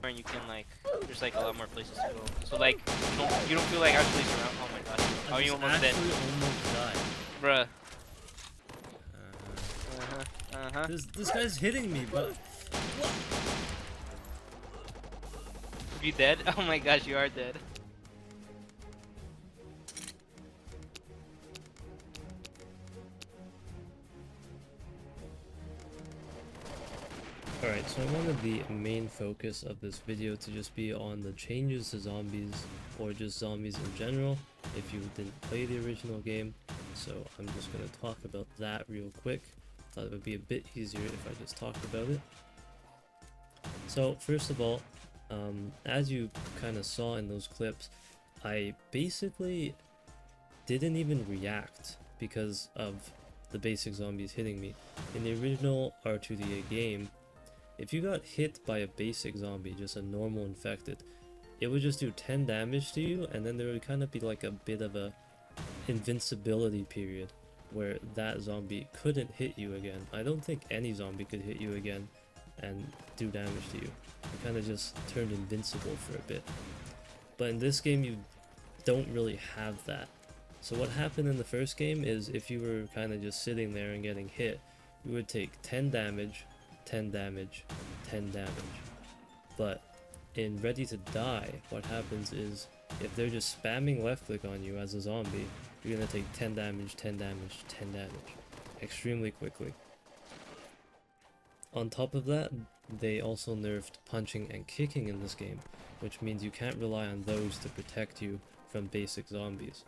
and you can like, there's like a lot more places to go. So like, you don't feel like actually surrounded. Oh my gosh. I Oh, you just almost dead, actually almost died. bruh. Uh-huh. This guy's hitting me, but what? You dead? Oh my gosh, you are dead. Alright, so I wanted the main focus of this video to just be on the changes to zombies, or just zombies in general, if you didn't play the original game. So I'm just going to talk about that real quick. Thought it would be a bit easier if I just talked about it. So first of all, as you kind of saw in those clips, I basically didn't even react because of the basic zombies hitting me. In the original R2D game, if you got hit by a basic zombie, just a normal infected, it would just do 10 damage to you, and then there would kind of be like a bit of a invincibility period where that zombie couldn't hit you again. I don't think any zombie could hit you again and do damage to you. You kind of just turned invincible for a bit. But in this game, you don't really have that. So what happened in the first game is if you were kind of just sitting there and getting hit, you would take 10 damage, 10 damage, 10 damage. But in Ready to Die, what happens is if they're just spamming left click on you as a zombie, you're gonna take 10 damage, 10 damage, 10 damage extremely quickly. On top of that, they also nerfed punching and kicking in this game, which means you can't rely on those to protect you from basic zombies.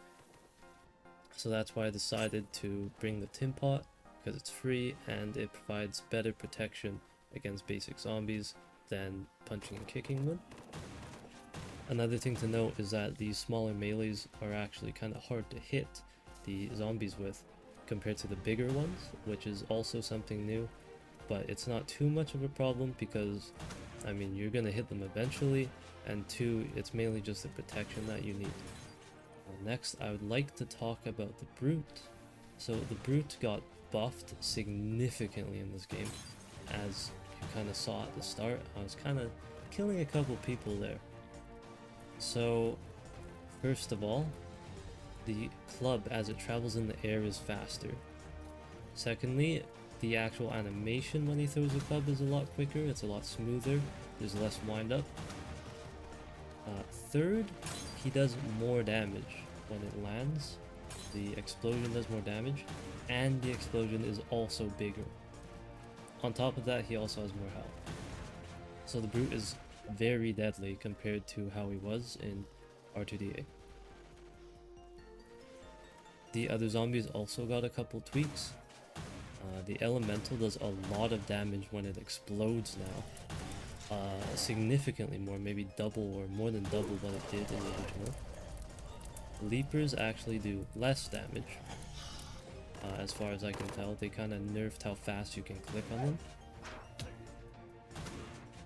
So that's why I decided to bring the Tim Pot, because it's free and it provides better protection against basic zombies than punching and kicking would. Another thing to note is that these smaller melees are actually kind of hard to hit the zombies with compared to the bigger ones, which is also something new, but it's not too much of a problem because, I mean, you're gonna hit them eventually, and two, it's mainly just the protection that you need. Next, I would like to talk about the Brute. So the Brute got buffed significantly in this game, as you kind of saw at the start. I was kind of killing a couple people there. So first of all, the club as it travels in the air is faster. Secondly, the actual animation when he throws the club is a lot quicker, it's a lot smoother, there's less wind up. Third, he does more damage when it lands. The explosion does more damage, and the explosion is also bigger. On top of that, he also has more health. So the Brute is very deadly compared to how he was in R2D. The other zombies also got a couple tweaks. The Elemental does a lot of damage when it explodes now. Significantly more, maybe double or more than double what it did in the original. Leapers actually do less damage. As far as I can tell, they kind of nerfed how fast you can click on them.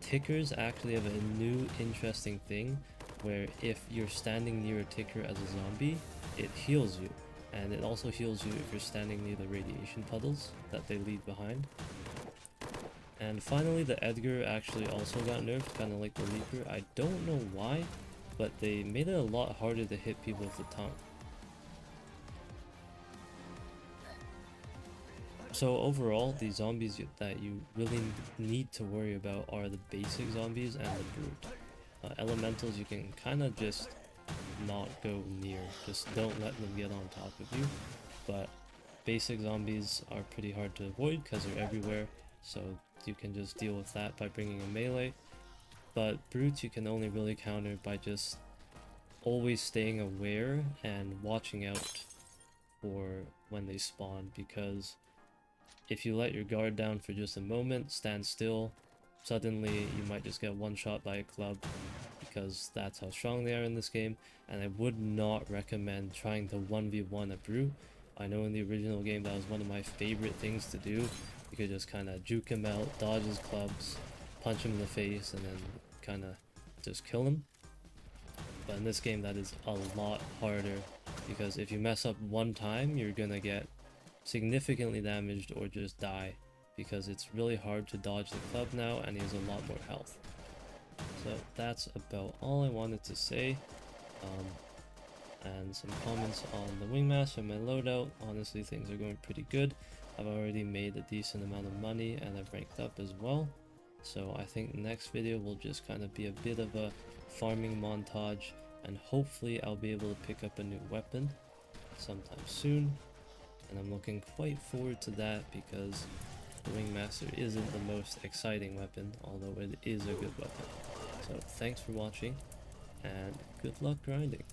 Tickers actually have a new interesting thing where if you're standing near a ticker as a zombie, it heals you. And it also heals you if you're standing near the radiation puddles that they leave behind. And finally, the Edgar actually also got nerfed, kind of like the Leaper. I don't know why, but they made it a lot harder to hit people with the tongue. So overall, the zombies that you really need to worry about are the basic zombies and the Brute. Elementals you can kind of just not go near, just don't let them get on top of you. But basic zombies are pretty hard to avoid because they're everywhere, so you can just deal with that by bringing a melee. But Brutes you can only really counter by just always staying aware and watching out for when they spawn, because if you let your guard down for just a moment, stand still, suddenly you might just get one shot by a club, because that's how strong they are in this game. And I would not recommend trying to 1v1 a Brute. I know in the original game that was one of my favorite things to do. You could just kind of juke him out, dodge his clubs, punch him in the face, and then kind of just kill him. But in this game that is a lot harder, because if you mess up one time, you're gonna get significantly damaged or just die, because it's really hard to dodge the club now and he has a lot more health. So that's about all I wanted to say. And some comments on the wingmaster and my loadout. Honestly, things are going pretty good. I've already made a decent amount of money and I've ranked up as well. So I think the next video will just kind of be a bit of a farming montage, and hopefully I'll be able to pick up a new weapon sometime soon. And I'm looking quite forward to that because the wingmaster isn't the most exciting weapon, although it is a good weapon. So thanks for watching and good luck grinding.